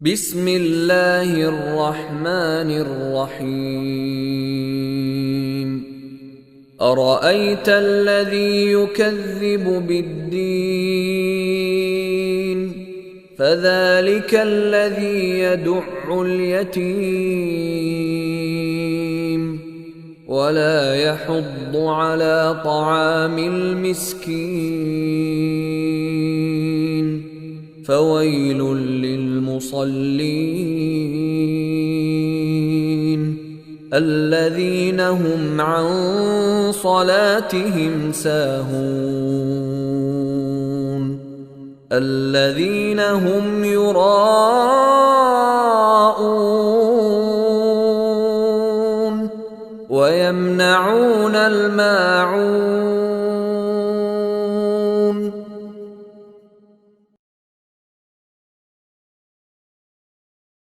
بسم الله الرحمن الرحيم أرأيت الذي يكذب بالدين فذلك الذي يدع اليتيم ولا يحض على طعام المسكين فويل للمصلين الذين هم عن صلاتهم ساهون الذين هم يراءون ويمنعون الماعون